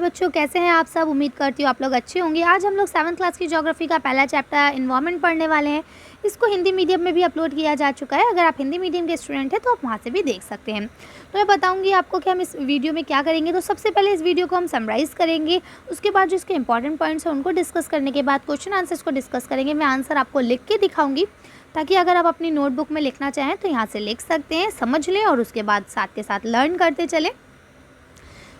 बच्चों, कैसे हैं आप सब। उम्मीद करती हूँ आप लोग अच्छे होंगे। आज हम लोग 7th क्लास की ज्योग्राफी का पहला चैप्टर इन्वायरमेंट पढ़ने वाले हैं। इसको हिंदी मीडियम में भी अपलोड किया जा चुका है। अगर आप हिंदी मीडियम के स्टूडेंट हैं तो आप वहाँ से भी देख सकते हैं। तो मैं बताऊँगी आपको कि हम इस वीडियो में क्या करेंगे। तो सबसे पहले इस वीडियो को हम समराइज़ करेंगे, उसके बाद जो इसके इंपॉर्टेंट पॉइंट्स हैं उनको डिस्कस करने के बाद क्वेश्चन आंसर्स को डिस्कस करेंगे। मैं आंसर आपको लिख के दिखाऊँगी ताकि अगर आप अपनी नोटबुक में लिखना चाहें तो यहाँ से लिख सकते हैं, समझ लें और उसके बाद साथ के साथ लर्न करते चलें।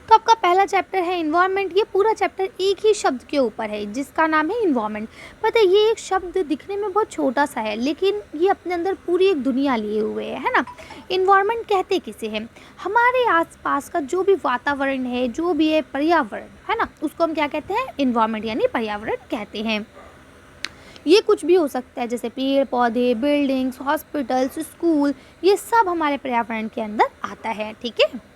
तो आपका पहला चैप्टर है इन्वायरमेंट। ये पूरा चैप्टर एक ही शब्द के ऊपर है जिसका नाम है इन्वायरमेंट। पता है, ये एक शब्द दिखने में बहुत छोटा सा है लेकिन ये अपने अंदर पूरी एक दुनिया लिए हुए है ना। इन्वायरमेंट कहते किसे हैं? हमारे आसपास का जो भी वातावरण है, जो भी है पर्यावरण है ना, उसको हम क्या कहते हैं? इन्वायरमेंट यानी पर्यावरण कहते हैं। ये कुछ भी हो सकता है, जैसे पेड़ पौधे, बिल्डिंग्स, हॉस्पिटल्स, स्कूल, ये सब हमारे पर्यावरण के अंदर आता है। ठीक है।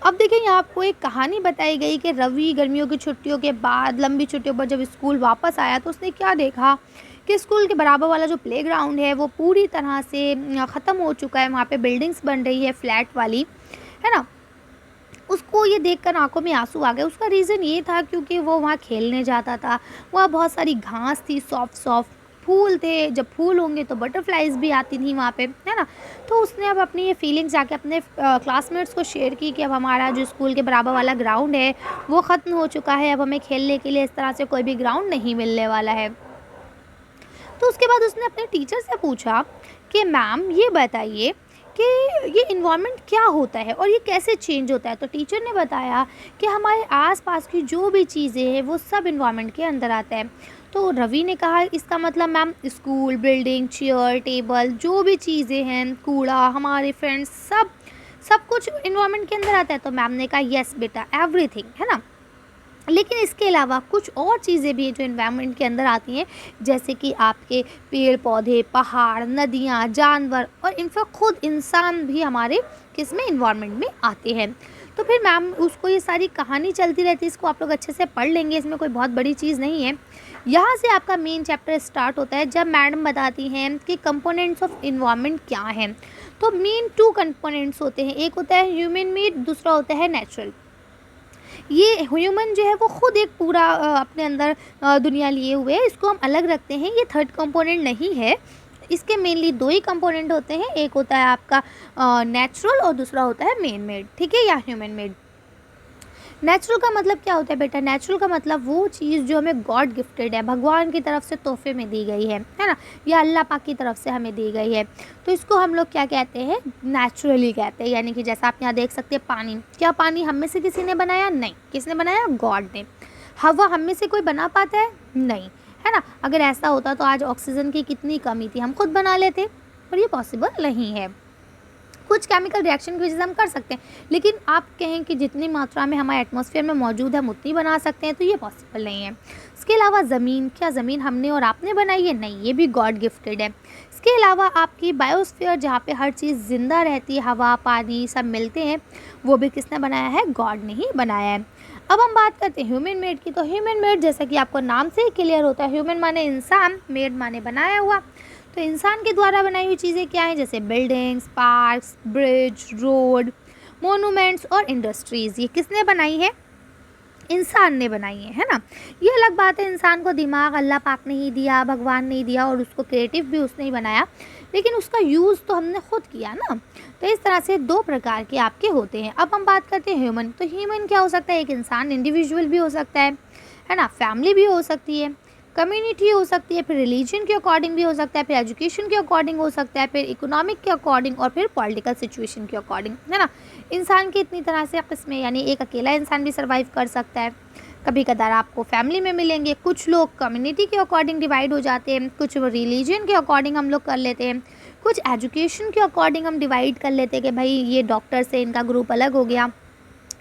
अब देखिए, यहाँ आपको एक कहानी बताई गई कि रवि गर्मियों की छुट्टियों के बाद लंबी छुट्टियों पर जब स्कूल वापस आया तो उसने क्या देखा कि स्कूल के बराबर वाला जो प्लेग्राउंड है वो पूरी तरह से ख़त्म हो चुका है। वहाँ पे बिल्डिंग्स बन रही है फ्लैट वाली, है ना। उसको ये देखकर आंखों में आंसू आ गए। उसका रीज़न ये था क्योंकि वो वहाँ खेलने जाता था। वहाँ बहुत सारी घास थी, सॉफ्ट सॉफ्ट फूल थे। जब फूल होंगे तो बटरफ्लाइज भी आती थी वहाँ पे, है ना। तो उसने अब अपनी ये फीलिंग्स जाके अपने क्लासमेट्स को शेयर की कि अब हमारा जो स्कूल के बराबर वाला ग्राउंड है वो ख़त्म हो चुका है। अब हमें खेलने के लिए इस तरह से कोई भी ग्राउंड नहीं मिलने वाला है। तो उसके बाद उसने अपने टीचर से पूछा कि मैम ये बताइए कि ये इन्वायरमेंट क्या होता है और ये कैसे चेंज होता है। तो टीचर ने बताया कि हमारे आसपास की जो भी चीज़ें हैं वो सब इन्वायरमेंट के अंदर आता है। तो रवि ने कहा इसका मतलब ma'am school, building, chair, table, जो भी चीज़ें हैं, कूड़ा, हमारे फ्रेंड्स, सब कुछ इन्वायरमेंट के अंदर आता है। तो मैम ने कहा यस बेटा, एवरीथिंग, है ना। लेकिन इसके अलावा कुछ और चीज़ें भी हैं जो एनवायरनमेंट के अंदर आती हैं, जैसे कि आपके पेड़ पौधे, पहाड़, नदियाँ, जानवर और इनफैक्ट खुद इंसान भी हमारे किस में एनवायरनमेंट में आते हैं। तो फिर मैम उसको ये सारी कहानी चलती रहती है, इसको आप लोग अच्छे से पढ़ लेंगे, इसमें कोई बहुत बड़ी चीज़ नहीं है। यहाँ से आपका मेन चैप्टर स्टार्ट होता है जब मैडम बताती हैं कि कंपोनेंट्स ऑफ इन्वायरमेंट क्या हैं। तो मेन 2 कंपोनेंट्स होते हैं, एक होता है ह्यूमन मेड, दूसरा होता है नेचुरल। ये ह्यूमन जो है वो खुद एक पूरा अपने अंदर दुनिया लिए हुए है, इसको हम अलग रखते हैं, ये थर्ड कंपोनेंट नहीं है। इसके मेनली 2 ही कंपोनेंट होते हैं, एक होता है आपका नेचुरल और दूसरा होता है मैन मेड, ठीक है, या ह्यूमन मेड। नेचुरल का मतलब क्या होता है बेटा? नेचुरल का मतलब वो चीज़ जो हमें गॉड गिफ्टेड है, भगवान की तरफ से तोहफे में दी गई है ना, या अल्लाह पाक की तरफ से हमें दी गई है। तो इसको हम लोग क्या कहते हैं? नेचुरली कहते हैं। यानी कि जैसा आप यहाँ देख सकते हैं पानी, क्या पानी हम में से किसी ने बनाया? नहीं। किसने बनाया? गॉड ने। हवा हम में से कोई बना पाता है? नहीं, है ना। अगर ऐसा होता तो आज ऑक्सीजन की कितनी कमी थी, हम खुद बना लेते, पर ये पॉसिबल नहीं है। कुछ केमिकल रिएक्शन की वजह से हम कर सकते हैं, लेकिन आप कहें कि जितनी मात्रा में हमारे एटमॉस्फेयर में मौजूद है हम उतनी बना सकते हैं, तो ये पॉसिबल नहीं है। इसके अलावा ज़मीन, क्या ज़मीन हमने और आपने बनाई है? नहीं, ये भी गॉड गिफ्टेड है। इसके अलावा आपकी बायोस्फीयर, जहाँ पे हर चीज़ ज़िंदा रहती है, हवा, पानी सब मिलते हैं, वो भी किसने बनाया है? गॉड ने ही बनाया है। अब हम बात करते हैं ह्यूमन मेड की। तो ह्यूमन मेड जैसा कि आपको नाम से ही क्लियर होता है, ह्यूमन माने इंसान, मेड माने बनाया हुआ। तो इंसान के द्वारा बनाई हुई चीज़ें क्या हैं? जैसे buildings, parks, bridge, road, monuments और इंडस्ट्रीज़, ये किसने बनाई है? इंसान ने बनाई है ना। ये अलग बात है, इंसान को दिमाग अल्लाह पाक ने ही दिया, भगवान ने ही दिया, और उसको क्रिएटिव भी उसने ही बनाया, लेकिन उसका यूज़ तो हमने खुद किया ना। तो इस तरह से 2 प्रकार के आपके होते हैं। अब हम बात करते हैं ह्यूमन। तो ह्यूमन क्या हो सकता है? एक इंसान, इंडिविजुअल भी हो सकता है ना, फैमिली भी हो सकती है, कम्युनिटी हो सकती है, फिर रिलीजन के अकॉर्डिंग भी हो सकता है, फिर एजुकेशन के अकॉर्डिंग हो सकता है, फिर इकोनॉमिक के अकॉर्डिंग, और फिर पॉलिटिकल सिचुएशन के अकॉर्डिंग, है ना। इंसान की इतनी तरह से किस्में, यानी एक अकेला इंसान भी सर्वाइव कर सकता है। कभी कदार आपको फैमिली में मिलेंगे, कुछ लोग कम्युनिटी के अकॉर्डिंग डिवाइड हो जाते हैं, कुछ रिलीजन के अकॉर्डिंग हम लोग कर लेते हैं, कुछ एजुकेशन के अकॉर्डिंग हम डिवाइड कर लेते हैं कि भाई ये डॉक्टर्स है, इनका ग्रुप अलग हो गया,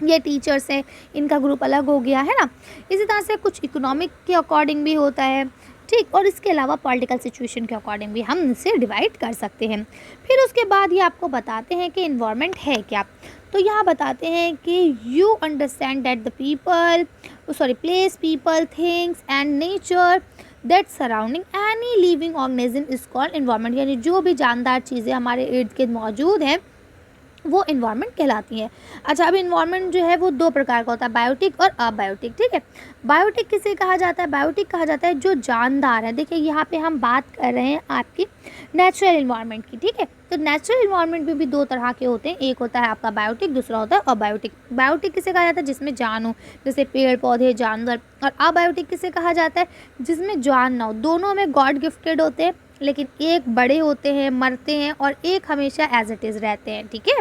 ये टीचर्स हैं, इनका ग्रुप अलग हो गया, है ना। इसी तरह से कुछ इकोनॉमिक के अकॉर्डिंग भी होता है, ठीक, और इसके अलावा पॉलिटिकल सिचुएशन के अकॉर्डिंग भी हम इसे डिवाइड कर सकते हैं। फिर उसके बाद ये आपको बताते हैं कि इन्वायरमेंट है क्या। तो यहाँ बताते हैं कि you understand that the people place, people, things and nature that surrounding any living organism is called environment. यानी जो भी जानदार चीज़ें हमारे इर्द गिर्द मौजूद हैं वो इन्वायरमेंट कहलाती है। अच्छा, अब इन्वायरमेंट जो है वो दो प्रकार का होता है, बायोटिक और अबायोटिक। ठीक है, बायोटिक किसे कहा जाता है? बायोटिक कहा जाता है जो जानदार है। देखिए यहाँ पे हम बात कर रहे हैं आपकी नेचुरल इन्वायरमेंट की। ठीक है, तो नेचुरल इन्वायरमेंट में भी दो तरह के होते हैं, एक होता है आपका बायोटिक, दूसरा होता है अबायोटिक। बायोटिक किसे कहा जाता है? जिसमें जान हो, जैसे पेड़ पौधे जानवर। और अबायोटिक किसे कहा जाता है? जिसमें जान ना हो। दोनों में गॉड गिफ्टेड होते हैं, लेकिन एक बड़े होते हैं, मरते हैं, और एक हमेशा एज इट इज़ रहते हैं। ठीक है,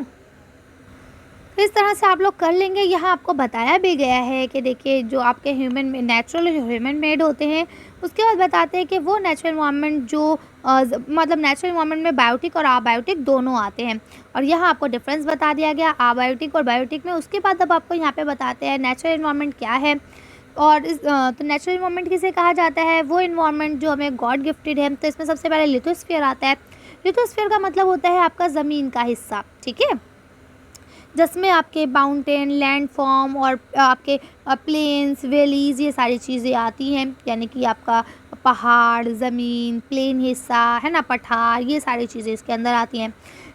तो इस तरह से आप लोग कर लेंगे। यहाँ आपको बताया भी गया है कि देखिए जो आपके ह्यूमन में नेचुरल ह्यूमन मेड होते हैं, उसके बाद बताते हैं कि वो नेचुरल इन्वायरमेंट जो मतलब नेचुरल इन्वायरमेंट में बायोटिक और अबायोटिक दोनों आते हैं। और यहाँ आपको डिफरेंस बता दिया गया अबायोटिक और बायोटिक में। उसके बाद अब आपको यहाँ पे बताते हैं नेचुरल इन्वायरमेंट क्या है। और तो नेचुरल इन्वायरमेंट किसे कहा जाता है? वो इन्वायरमेंट जो हमें गॉड गिफ्टेड है। तो इसमें सबसे पहले लिथोस्फीयर आता है। लिथोस्फीयर का मतलब होता है आपका ज़मीन का हिस्सा। ठीक है, जिसमें आपके माउंटेन, लैंडफॉर्म और आपके प्लेन्स, वैलीज़, ये सारी चीज़ें आती हैं। यानी कि आपका पहाड़, ज़मीन, प्लेन हिस्सा है ना, पठार, ये सारी चीज़ें इसके अंदर आती हैं।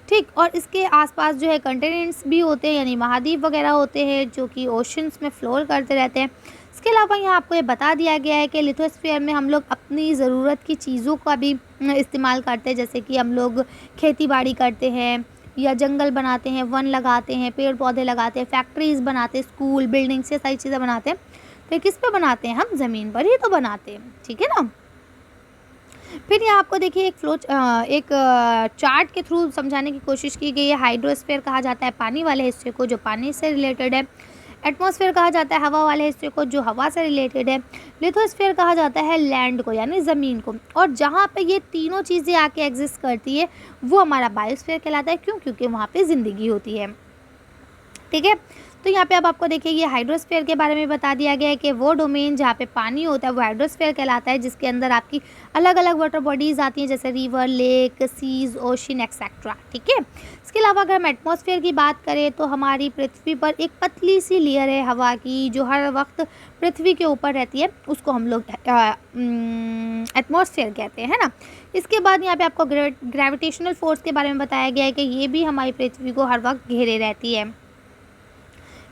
ठीक, और इसके आसपास जो है कंटिनेंट्स भी होते हैं, यानी महाद्वीप वगैरह होते हैं, जो कि ओशंस में फ्लोर करते रहते हैं। इसके अलावा यहाँ आपको ये बता दिया गया है कि लिथोस्फीयर में हम लोग अपनी ज़रूरत की चीज़ों का भी इस्तेमाल करते हैं। जैसे कि हम लोग खेती बाड़ी करते हैं, या जंगल बनाते हैं, वन लगाते हैं, पेड़ पौधे लगाते हैं, फैक्ट्रीज़ बनाते हैं, स्कूल, बिल्डिंग्स, ये सारी चीज़ें बनाते हैं। तो किस पे बनाते हैं? हम ज़मीन पर ही तो बनाते हैं। ठीक है ना। फिर यहाँ आपको देखिए एक चार्ट के थ्रू समझाने की कोशिश की गई है। हाइड्रोस्फीयर कहा जाता है पानी वाले हिस्से को, जो पानी से रिलेटेड है। एटमॉस्फेयर कहा जाता है हवा वाले हिस्से को, जो हवा से रिलेटेड है। लिथोस्फीयर कहा जाता है लैंड को, यानी ज़मीन को। और जहाँ पे ये तीनों चीज़ें आके एग्जिस्ट करती है, वो हमारा बायोस्फीयर कहलाता है। क्यों? क्योंकि वहाँ पे ज़िंदगी होती है। ठीक है, तो यहाँ पे अब आपको देखिए ये हाइड्रोस्फीयर के बारे में बता दिया गया है कि वो डोमेन जहाँ पे पानी होता है वो हाइड्रोस्फीयर कहलाता है, जिसके अंदर आपकी अलग अलग वाटर बॉडीज़ आती हैं, जैसे river, lake, seas, ocean, etcetera. ठीक है, इसके अलावा अगर हम एटमॉस्फेयर की बात करें तो हमारी पृथ्वी पर एक पतली सी लेयर है हवा की, जो हर वक्त पृथ्वी के ऊपर रहती है। उसको हम लोग एटमॉस्फेयर कहते हैं, है ना। इसके बाद यहाँ पे आपको ग्रेविटेशनल फोर्स के बारे में बताया गया है कि ये भी हमारी पृथ्वी को हर वक्त घेरे रहती है।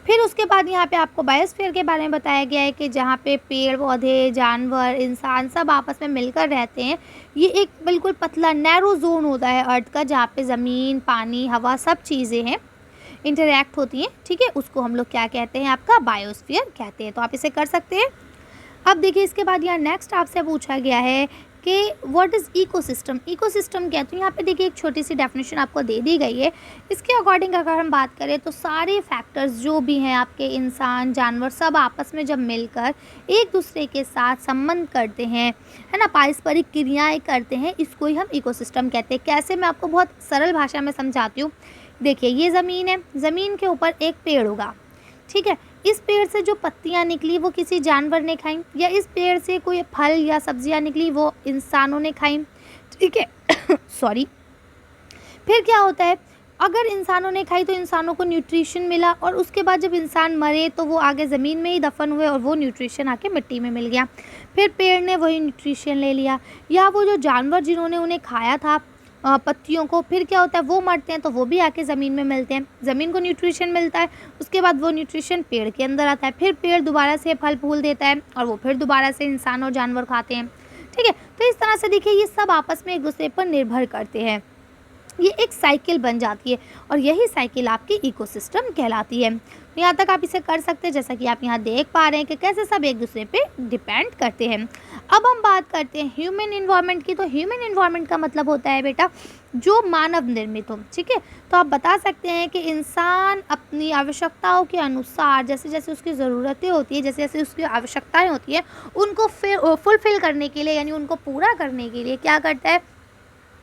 फिर उसके बाद यहाँ पे आपको बायोस्फीयर के बारे में बताया गया है कि जहाँ पे पेड़ पौधे, जानवर, इंसान सब आपस में मिलकर रहते हैं। ये एक बिल्कुल पतला नैरो जोन होता है अर्थ का, जहाँ पे ज़मीन, पानी, हवा, सब चीज़ें हैं, इंटरैक्ट होती हैं। ठीक है, उसको हम लोग क्या कहते हैं? आपका बायोस्फीयर कहते हैं। तो आप इसे कर सकते हैं। अब देखिए इसके बाद यहाँ नेक्स्ट आपसे पूछा गया है कि व्हाट इज़ इकोसिस्टम। इकोसिस्टम क्या है? तो यहाँ पे देखिए एक छोटी सी डेफिनेशन आपको दे दी गई है। इसके अकॉर्डिंग अगर हम बात करें तो सारे फैक्टर्स जो भी हैं आपके, इंसान, जानवर, सब आपस में जब मिलकर एक दूसरे के साथ संबंध करते हैं, है ना, पारस्परिक क्रियाएँ करते हैं, इसको ही हम इकोसिस्टम कहते हैं। कैसे? मैं आपको बहुत सरल भाषा में समझाती हूँ। देखिए ये ज़मीन है, ज़मीन के ऊपर एक पेड़ होगा। ठीक है, इस पेड़ से जो पत्तियाँ निकली वो किसी जानवर ने खाई, या इस पेड़ से कोई फल या सब्जियाँ निकली वो इंसानों ने खाई। ठीक है सॉरी। फिर क्या होता है? अगर इंसानों ने खाई तो इंसानों को न्यूट्रिशन मिला, और उसके बाद जब इंसान मरे तो वो आगे ज़मीन में ही दफन हुए और वो न्यूट्रिशन आके मिट्टी में मिल गया। फिर पेड़ ने वही न्यूट्रिशन ले लिया, या वो जो जानवर जिन्होंने उन्हें खाया था पत्तियों को, फिर क्या होता है? वो मरते हैं तो वो भी आके ज़मीन में मिलते हैं, ज़मीन को न्यूट्रिशन मिलता है। उसके बाद वो न्यूट्रिशन पेड़ के अंदर आता है, फिर पेड़ दोबारा से फल फूल देता है, और वो फिर दोबारा से इंसान और जानवर खाते हैं। ठीक है, तो इस तरह से देखिए ये सब आपस में एक दूसरे पर निर्भर करते हैं। ये एक साइकिल बन जाती है, और यही साइकिल आपकी इकोसिस्टम कहलाती है। तो यहाँ तक आप इसे कर सकते हैं, जैसा कि आप यहाँ देख पा रहे हैं कि कैसे सब एक दूसरे पे डिपेंड करते हैं। अब हम बात करते हैं ह्यूमन इन्वायरमेंट की। तो ह्यूमन इन्वायरमेंट का मतलब होता है बेटा जो मानव निर्मित हो। ठीक है, तो आप बता सकते हैं कि इंसान अपनी आवश्यकताओं के अनुसार, जैसे जैसे उसकी ज़रूरतें होती है, जैसे जैसे उसकी आवश्यकताएँ होती हैं, उनको फुलफ़िल करने के लिए, यानी उनको पूरा करने के लिए क्या करता है?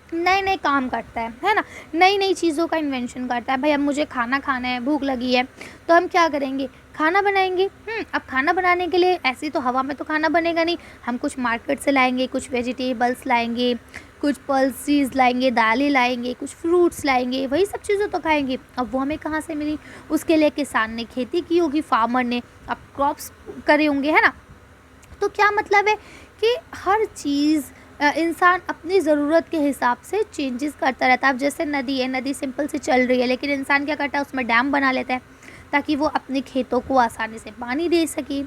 नए नए काम करता है ना, नई नई चीज़ों का इन्वेंशन करता है। भाई अब मुझे खाना खाना है, भूख लगी है, तो हम क्या करेंगे? खाना बनाएंगे। अब खाना बनाने के लिए ऐसी तो हवा में तो खाना बनेगा नहीं, हम कुछ मार्केट से लाएंगे, कुछ वेजिटेबल्स लाएंगे, कुछ पल्सीज लाएंगे, दालें लाएंगे, कुछ फ्रूट्स लाएंगे, वही सब चीज़ें तो खाएंगे। अब वो हमें कहाँ से मिली? उसके लिए किसान ने खेती की होगी, फार्मर ने अब क्रॉप्स करे होंगे, है ना। तो क्या मतलब है कि हर चीज़ इंसान अपनी ज़रूरत के हिसाब से चेंजेस करता रहता है। अब जैसे नदी है, नदी सिंपल से चल रही है, लेकिन इंसान क्या करता है, उसमें डैम बना लेता है ताकि वो अपने खेतों को आसानी से पानी दे सके,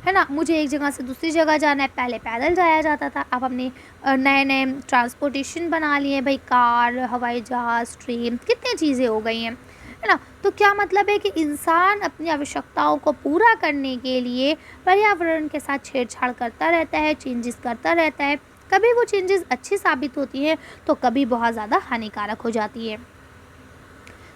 है ना। मुझे एक जगह से दूसरी जगह जाना है, पहले पैदल जाया जाता था, अब हमने नए नए ट्रांसपोर्टेशन बना लिए भाई, कार, हवाई जहाज़, ट्रेन, कितनी चीज़ें हो गई हैं, है ना। तो क्या मतलब है कि इंसान अपनी आवश्यकताओं को पूरा करने के लिए पर्यावरण के साथ छेड़छाड़ करता रहता है, चेंजेस करता रहता है। कभी वो चेंजेस अच्छी साबित होती हैं तो कभी बहुत ज़्यादा हानिकारक हो जाती है।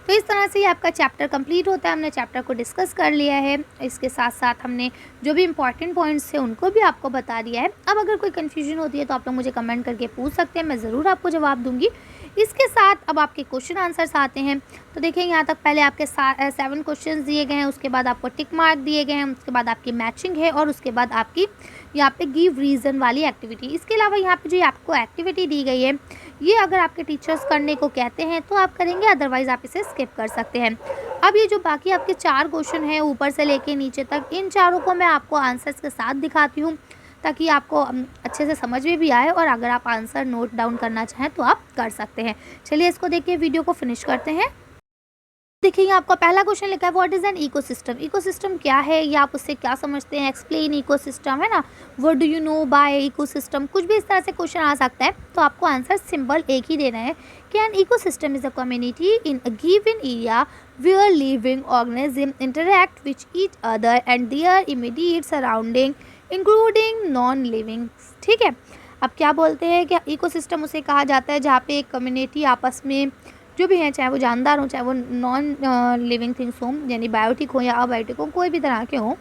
तो इस तरह से ये आपका चैप्टर कंप्लीट होता है। हमने चैप्टर को डिस्कस कर लिया है, इसके साथ साथ हमने जो भी इंपॉर्टेंट पॉइंट्स थे उनको भी आपको बता दिया है। अब अगर कोई कन्फ्यूजन होती है तो आप लोग मुझे कमेंट करके पूछ सकते हैं, मैं ज़रूर आपको जवाब दूंगी। इसके साथ अब आपके क्वेश्चन आंसर्स आते हैं। तो देखिए यहाँ तक पहले आपके 7 क्वेश्चन दिए गए हैं, उसके बाद आपको टिक मार्क दिए गए हैं, उसके बाद आपकी मैचिंग है और उसके बाद आपकी यहाँ पे गिव रीज़न वाली एक्टिविटी। इसके अलावा यहाँ पे जो आपको एक्टिविटी दी गई है, ये अगर आपके टीचर्स करने को कहते हैं तो आप करेंगे, अदरवाइज़ आप इसे स्किप कर सकते हैं। अब ये जो बाकी आपके 4 क्वेश्चन हैं ऊपर से लेके नीचे तक, इन चारों को मैं आपको आंसर्स के साथ दिखाती हूँ ताकि आपको अच्छे से समझ में भी आए, और अगर आप आंसर नोट डाउन करना चाहें तो आप कर सकते हैं। चलिए इसको देख के वीडियो को फिनिश करते हैं। देखिए यहाँ आपका पहला क्वेश्चन लिखा है, what is an ecosystem. Ecosystem क्या है, या आप उससे क्या समझते हैं, एक्सप्लेन इकोसिस्टम, है ना, what do you know by ecosystem, कुछ भी इस तरह से क्वेश्चन आ सकता है। तो आपको आंसर सिंपल एक ही देना है कि an ecosystem is a community in a given area where living organism interact which each other and their immediate surrounding including non living. ठीक है, अब क्या बोलते हैं कि इकोसिस्टम उसे कहा जाता है जहाँ पे एक कम्युनिटी आपस में जो भी हैं, चाहे वो जानदार हों, चाहे वो नॉन लिविंग थिंग्स हों, यानी बायोटिक हो या अबायोटिक हो, कोई भी तरह के हों,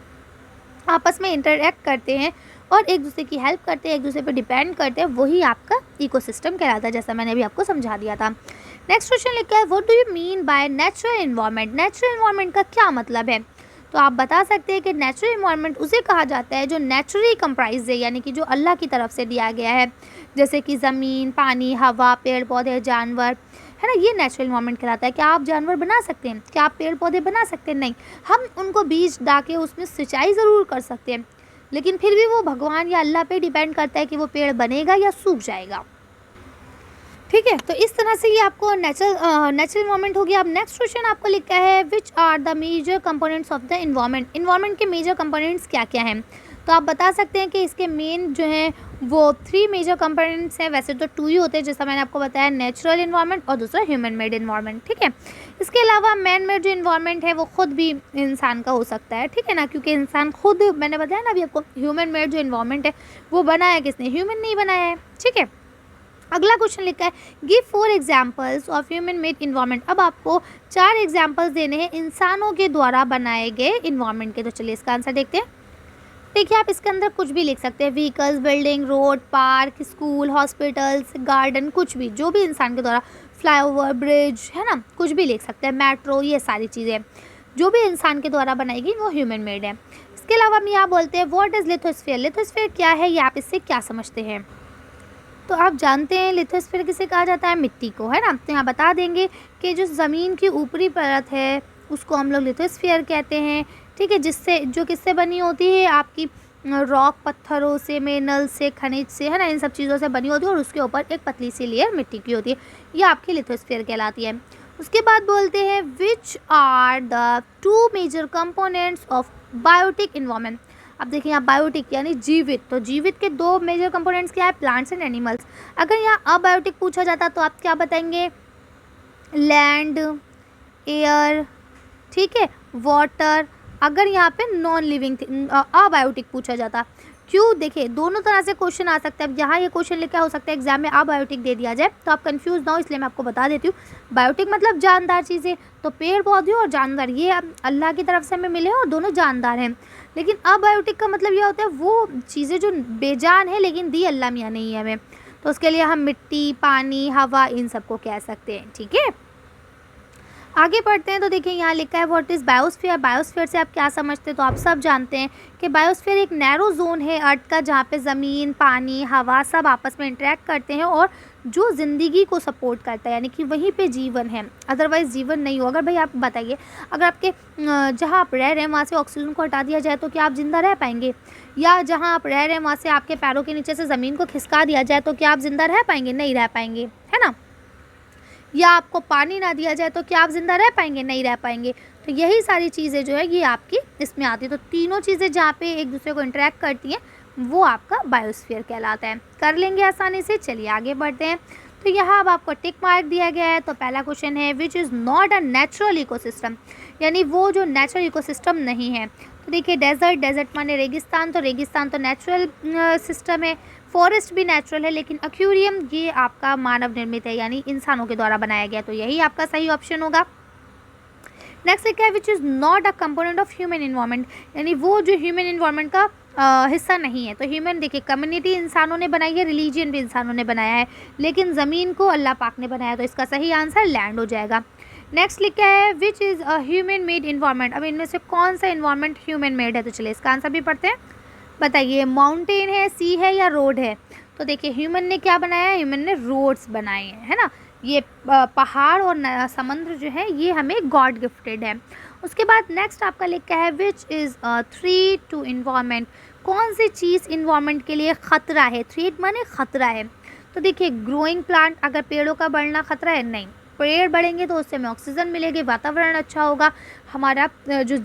आपस में इंटरैक्ट करते हैं और एक दूसरे की हेल्प करते हैं, एक दूसरे पर डिपेंड करते हैं, वही आपका इकोसिस्टम कहलाता है, जैसा मैंने अभी आपको समझा दिया था। नेक्स्ट क्वेश्चन लिखा है, what do you mean by natural environment. Natural environment का क्या मतलब है। तो आप बता सकते हैं कि नेचुरल इन्वायरमेंट उसे कहा जाता है जो नेचुरली कंप्राइज है, यानी कि जो अल्लाह की तरफ से दिया गया है, जैसे कि ज़मीन, पानी, हवा, पेड़ पौधे, जानवर, है ना, ये नेचुरल इन्वायरमेंट कहलाता है। क्या आप जानवर बना सकते हैं, क्या आप पेड़ पौधे बना सकते हैं, नहीं। हम उनको बीज डाल के उसमें सिंचाई ज़रूर कर सकते हैं, लेकिन फिर भी वो भगवान या अल्लाह पे डिपेंड करता है कि वो पेड़ बनेगा या सूख जाएगा। ठीक है, तो इस तरह से ये आपको नेचुरल इन्वायरमेंट हो गया। अब नेक्स्ट क्वेश्चन आपको लिखा है, which are the major components of the environment. Environment के मेजर कंपोनेंट्स क्या क्या हैं। तो आप बता सकते हैं कि इसके मेन जो हैं वो 3 मेजर कंपोनेंट्स हैं। वैसे तो 2 ही होते हैं, जैसा मैंने आपको बताया, नेचुरल इन्वायरमेंट और दूसरा ह्यूमन मेड इन्वायरमेंट। ठीक है, इसके अलावा मैन मेड जो इन्वायरमेंट है वो खुद भी इंसान का हो सकता है, ठीक है ना, क्योंकि इंसान खुद, मैंने बताया ना अभी आपको, ह्यूमन मेड जो इन्वायरमेंट है वो बनाया किसने, ह्यूमन नहीं बनाया है। ठीक है, अगला क्वेश्चन लिखा है, give 4 examples of human made environment. अब आपको 4 एग्जाम्पल्स देने हैं इंसानों के द्वारा बनाए गए इन्वायरमेंट के। तो चलिए इसका आंसर देखते हैं। देखिए आप इसके अंदर कुछ भी लिख सकते हैं, vehicles, building, road, park, school, hospitals, garden, कुछ भी जो भी इंसान के द्वारा, फ्लाईओवर, ब्रिज, है ना, कुछ भी लिख सकते हैं, मेट्रो, ये सारी चीज़ें जो भी इंसान के द्वारा बनाई गई वो ह्यूमन मेड है। इसके अलावा हम यहाँ बोलते हैं, व्हाट इज़ लिथोस्फीयर। लिथोस्फीयर क्या है, ये आप इससे क्या समझते हैं। तो आप जानते हैं लिथोस्फीयर किसे कहा जाता है, मिट्टी को, है ना। तो यहाँ बता देंगे कि जो ज़मीन की ऊपरी परत है उसको हम लोग लिथोस्फीयर कहते हैं। ठीक है, जिससे जो किससे बनी होती है, आपकी रॉक, पत्थरों से, मिनरल से, खनिज से, है ना, इन सब चीज़ों से बनी होती है और उसके ऊपर एक पतली सी लेयर मिट्टी की होती है, ये आपकी लिथोस्फीयर कहलाती है। उसके बाद बोलते हैं, which are the 2 major components of biotic environment. अब देखिए यहाँ बायोटिक यानी जीवित, तो जीवित के 2 मेजर कंपोनेंट्स क्या है, प्लांट्स एंड एनिमल्स। अगर यहाँ अबायोटिक पूछा जाता तो आप क्या बताएंगे, लैंड, एयर, ठीक है, वाटर। अगर यहाँ पे नॉन लिविंग अबायोटिक पूछा जाता, क्यों, देखिए दोनों तरह से क्वेश्चन आ सकता है। अब यहाँ ये क्वेश्चन लिखा हो सकता है एग्जाम में अबायोटिक दे दिया जाए, तो आप कंफ्यूज ना हो, इसलिए मैं आपको बता देती हूँ। बायोटिक मतलब जानदार चीज़ें, तो पेड़ पौधे और जानदार ये अल्लाह की तरफ से हमें मिले हैं और दोनों जानदार हैं। लेकिन अबायोटिक का मतलब ये होता है वो चीज़ें जो बेजान है लेकिन दी अल्लाह मियाँ नहीं है हमें, तो उसके लिए हम मिट्टी, पानी, हवा, इन सबको कह सकते हैं। ठीक है, आगे बढ़ते हैं तो देखिए यहाँ लिखा है व्हाट इज़ बायोस्फीयर। बायोस्फीयर से आप क्या समझते हैं, तो आप सब जानते हैं कि बायोस्फीयर एक नैरो जोन है अर्थ का, जहाँ पे ज़मीन, पानी, हवा सब आपस में इंटरेक्ट करते हैं और जो ज़िंदगी को सपोर्ट करता है, यानी कि वहीं पे जीवन है, अदरवाइज़ जीवन नहीं हो। अगर भाई आप बताइए, अगर आपके जहाँ आप रह रहे हैं वहाँ से ऑक्सीजन को हटा दिया जाए तो क्या आप ज़िंदा रह पाएंगे? या जहाँ आप रह रहे हैं वहाँ से आपके पैरों के नीचे से ज़मीन को खिसका दिया जाए तो क्या आप ज़िंदा रह पाएंगे? नहीं रह पाएंगे, है ना। या आपको पानी ना दिया जाए तो क्या आप ज़िंदा रह पाएंगे? नहीं रह पाएंगे। तो यही सारी चीज़ें जो है ये आपकी इसमें आती है। तो तीनों चीज़ें जहाँ पे एक दूसरे को इंटरेक्ट करती हैं वो आपका बायोस्फीयर कहलाता है। कर लेंगे आसानी से। चलिए आगे बढ़ते हैं। तो यहाँ अब आपको टिक मार्क दिया गया है। तो पहला क्वेश्चन है which is not a natural ecosystem, यानी वो जो नेचुरल इकोसिस्टम नहीं है। तो देखिए डेजर्ट, डेजर्ट माने रेगिस्तान, तो रेगिस्तान तो नेचुरल सिस्टम है। फॉरेस्ट भी नेचुरल है, लेकिन एक्वेरियम ये आपका मानव निर्मित है, यानी इंसानों के द्वारा बनाया गया। तो यही आपका सही ऑप्शन होगा। नेक्स्ट क्या है which is not a component of human environment, यानी वो जो ह्यूमन इन्वायरमेंट का हिस्सा नहीं है। तो ह्यूमन देखिए कम्युनिटी इंसानों ने बनाई है, रिलीजन भी इंसानों ने बनाया है, लेकिन ज़मीन को अल्लाह पाक ने बनाया। तो इसका सही आंसर लैंड हो जाएगा। नेक्स्ट लिखा है which is a human made environment. अब इनमें से कौन सा इन्वायरमेंट ह्यूमन मेड है? तो चलिए इसका आंसर भी पढ़ते हैं। बताइए माउंटेन है, सी है या रोड है? तो देखिए ह्यूमन ने क्या बनाया है? ह्यूमन ने रोड्स बनाए हैं, है ना। ये पहाड़ और समुद्र जो है ये हमें गॉड गिफ्टेड है। उसके बाद नेक्स्ट आपका लिखा है which is threat to environment. कौन सी चीज़ इन्वायरमेंट के लिए ख़तरा है? थ्रेट माने ख़तरा है। तो देखिए ग्रोइंग प्लांट, अगर पेड़ों का बढ़ना ख़तरा है? नहीं, पेड़ बढ़ेंगे तो उससे हमें ऑक्सीजन मिलेगी, वातावरण अच्छा होगा, हमारा जो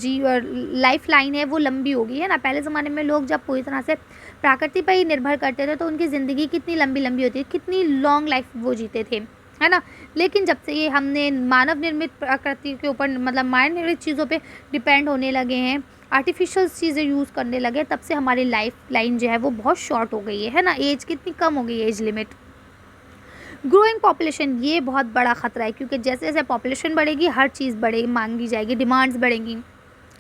लाइफ लाइन है वो लंबी होगी, है ना। पहले ज़माने में लोग जब पूरी तरह से प्रकृति पर ही निर्भर करते थे तो उनकी ज़िंदगी कितनी लंबी लंबी होती है, कितनी लॉन्ग लाइफ वो जीते थे, है ना। लेकिन जब से ये हमने मानव निर्मित प्रकृति के ऊपर मतलब मानव निर्मित चीज़ों पे डिपेंड होने लगे हैं, आर्टिफिशियल चीज़ें यूज़ करने लगे, तब से हमारी लाइफ लाइन जो है वो बहुत शॉर्ट हो गई है ना। एज कितनी कम हो गई है, एज लिमिट। ग्रोइंग पॉपुलेशन ये बहुत बड़ा ख़तरा है, क्योंकि जैसे जैसे पॉपुलेशन बढ़ेगी हर चीज़ बढ़ेगी, मांगी जाएगी, डिमांड्स बढ़ेंगी,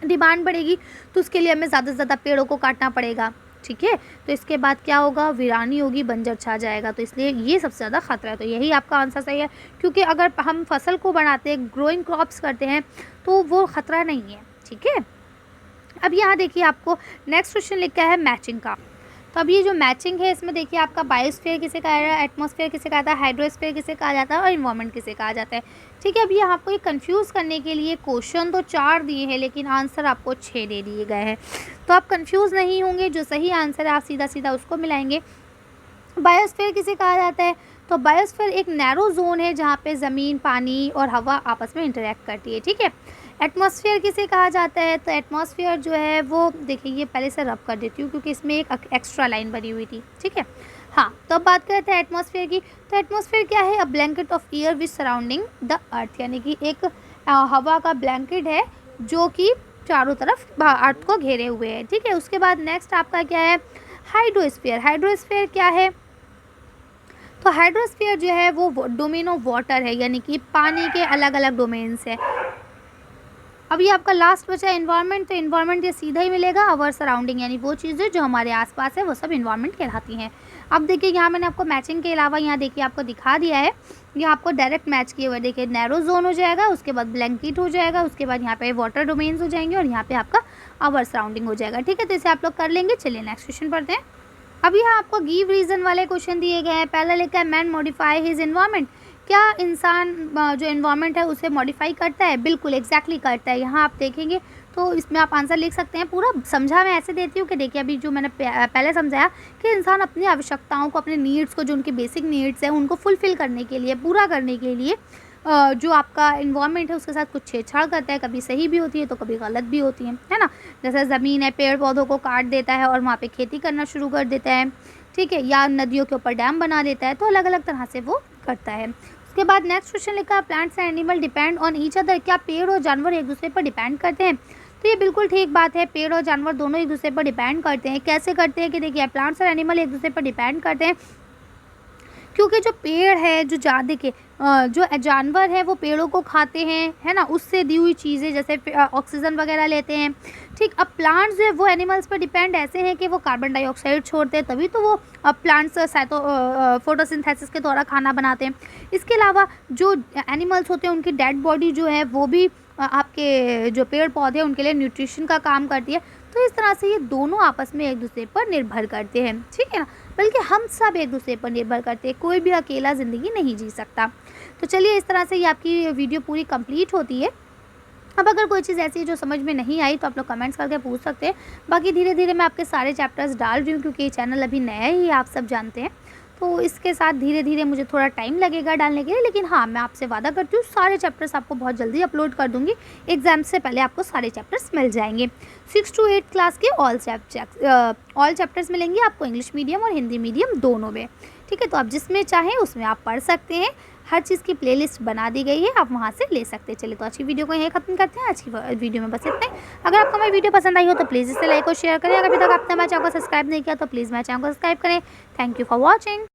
डिमांड बढ़ेगी तो उसके लिए हमें ज़्यादा से ज़्यादा पेड़ों को काटना पड़ेगा, ठीक है। तो इसके बाद क्या होगा? वीरानी होगी, बंजर छा जाएगा। तो इसलिए ये सबसे ज़्यादा ख़तरा है। तो यही आपका आंसर सही है, क्योंकि अगर हम फसल को बढ़ाते हैं, ग्रोइंग क्रॉप्स करते हैं तो वो ख़तरा नहीं है, ठीक है। अब यहाँ देखिए आपको नेक्स्ट क्वेश्चन लिखा है मैचिंग का। तो अब ये जो मैचिंग है इसमें देखिए आपका बायोस्फीयर किसे कहा जाता है, एटमॉस्फेयर किसे कहा जाता है, हाइड्रोस्फीयर किसे कहा जाता है और इन्वायरमेंट किसे कहा जाता है, ठीक है। अब ये आपको ये कंफ्यूज करने के लिए क्वेश्चन तो 4 दिए हैं, लेकिन आंसर आपको 6 दे दिए गए हैं। तो आप कंफ्यूज नहीं होंगे, जो सही आंसर है आप सीधा सीधा उसको मिलाएंगे। बायोस्फीयर किसे कहा जाता है? तो बायोस्फीयर एक नैरो जोन है जहाँ पे ज़मीन, पानी और हवा आपस में इंटरेक्ट करती है, ठीक है। एटमॉस्फेयर किसे कहा जाता है? तो एटमॉस्फेयर जो है वो देखिए ये पहले से रब कर देती हूँ क्योंकि इसमें एक एक्स्ट्रा लाइन बनी हुई थी, ठीक है। हाँ, तो अब बात करते हैं एटमॉस्फेयर की। तो एटमॉस्फेयर क्या है? A blanket of air which surrounding the earth, यानी कि एक हवा का ब्लैंकेट है जो कि चारों तरफ अर्थ को घेरे हुए है, ठीक है। उसके बाद नेक्स्ट आपका क्या है? हाइड्रोस्फीयर। हाइड्रोस्फीयर क्या है? तो हाइड्रोस्फीयर जो है वो डोमेन ऑफ वाटर है, यानी कि पानी के अलग अलग डोमेन्स है। अब ये आपका लास्ट बचा है इन्वायरमेंट। तो इन्वायरमेंट ये सीधा ही मिलेगा अवर सराउंडिंग, यानी वो चीज़ें जो हमारे आसपास है वो सब इन्वायरमेंट कहलाती हैं। अब देखिए यहाँ मैंने आपको मैचिंग के अलावा यहाँ देखिए आपको दिखा दिया है, ये आपको डायरेक्ट मैच किए हुए देखिए नैरो जोन हो जाएगा, उसके बाद ब्लैंकेट हो जाएगा, उसके बाद यहाँ पे वाटर डोमेन्स हो जाएंगे और यहाँ पे आपका अवर सराउंडिंग हो जाएगा, ठीक है। तो इसे आप लोग कर लेंगे। चलिए नेक्स्ट क्वेश्चन पढ़ते हैं। अब यहाँ आपको गिव रीज़न वाले क्वेश्चन दिए गए हैं। पहला लिखा है मैन मॉडिफाई हिज इन्वायरमेंट। क्या इंसान जो इन्वायरमेंट है उसे मॉडिफाई करता है? बिल्कुल एग्जैक्टली करता है। यहाँ आप देखेंगे तो इसमें आप आंसर लिख सकते हैं। पूरा समझा मैं ऐसे देती हूँ कि देखिए अभी जो मैंने पहले समझाया कि इंसान अपनी आवश्यकताओं को, अपने नीड्स को, जो उनकी बेसिक नीड्स हैं उनको फुलफ़िल करने के लिए, पूरा करने के लिए जो आपका इन्वायरमेंट है उसके साथ कुछ छेड़छाड़ करता है। कभी सही भी होती है तो कभी गलत भी होती है ना। जैसे ज़मीन है, पेड़ पौधों को काट देता है और वहाँ पे खेती करना शुरू कर देता है, ठीक है, या नदियों के ऊपर डैम बना देता है। तो अलग अलग तरह से वो करता है। उसके बाद नेक्स्ट क्वेश्चन लिखा है plants and animal depend on each other. क्या पेड़ और जानवर एक दूसरे पर डिपेंड करते हैं? तो ये बिल्कुल ठीक बात है, पेड़ और जानवर दोनों एक दूसरे पर डिपेंड करते हैं। कैसे करते हैं? कि देखिए प्लांट्स और एनिमल एक दूसरे पर डिपेंड करते हैं क्योंकि जो पेड़ है, जो देखिए जो जानवर हैं वो पेड़ों को खाते हैं, है ना, उससे दी हुई चीज़ें जैसे ऑक्सीजन वगैरह लेते हैं। ठीक, अब प्लांट्स जो है वो एनिमल्स पर डिपेंड ऐसे हैं कि वो कार्बन डाइऑक्साइड छोड़ते हैं, तभी तो वो प्लांट्स फोटोसिंथेसिस के द्वारा खाना बनाते हैं। इसके अलावा जो एनिमल्स होते हैं उनकी डेड बॉडी जो है वो भी आपके जो पेड़ पौधे हैं उनके लिए न्यूट्रिशन का काम करती है। तो इस तरह से ये दोनों आपस में एक दूसरे पर निर्भर करते हैं, ठीक है ना, बल्कि हम सब एक दूसरे पर निर्भर करते हैं, कोई भी अकेला ज़िंदगी नहीं जी सकता। तो चलिए, इस तरह से ये आपकी वीडियो पूरी कंप्लीट होती है। अब अगर कोई चीज़ ऐसी है जो समझ में नहीं आई तो आप लोग कमेंट्स करके पूछ सकते हैं। बाकी धीरे धीरे मैं आपके सारे चैप्टर्स डाल रही हूँ, क्योंकि ये चैनल अभी नया ही आप सब जानते हैं, तो इसके साथ धीरे धीरे मुझे थोड़ा टाइम लगेगा डालने के लिए। लेकिन हाँ, मैं आपसे वादा करती हूँ सारे चैप्टर्स आपको बहुत जल्दी अपलोड कर दूँगी। एग्ज़ाम से पहले आपको सारे चैप्टर्स मिल जाएंगे। 6 to 8 क्लास के ऑल चैप्टर्स मिलेंगे आपको, इंग्लिश मीडियम और हिंदी मीडियम दोनों में, ठीक है। तो आप जिसमें चाहें उसमें आप पढ़ सकते हैं। हर चीज़ की प्लेलिस्ट बना दी गई है, आप वहाँ से ले सकते हैं। चलिए, तो अच्छी वीडियो को यहीं खत्म करते हैं। आज की वीडियो में बस इतना ही। अगर आपको मेरी वीडियो पसंद आई हो तो प्लीज़ इसे लाइक और शेयर करें। अगर अभी तक आपने मेरे चैनल को सब्सक्राइब नहीं किया तो प्लीज़ मेरे चैनल को सब्सक्राइब करें। Thank you for watching.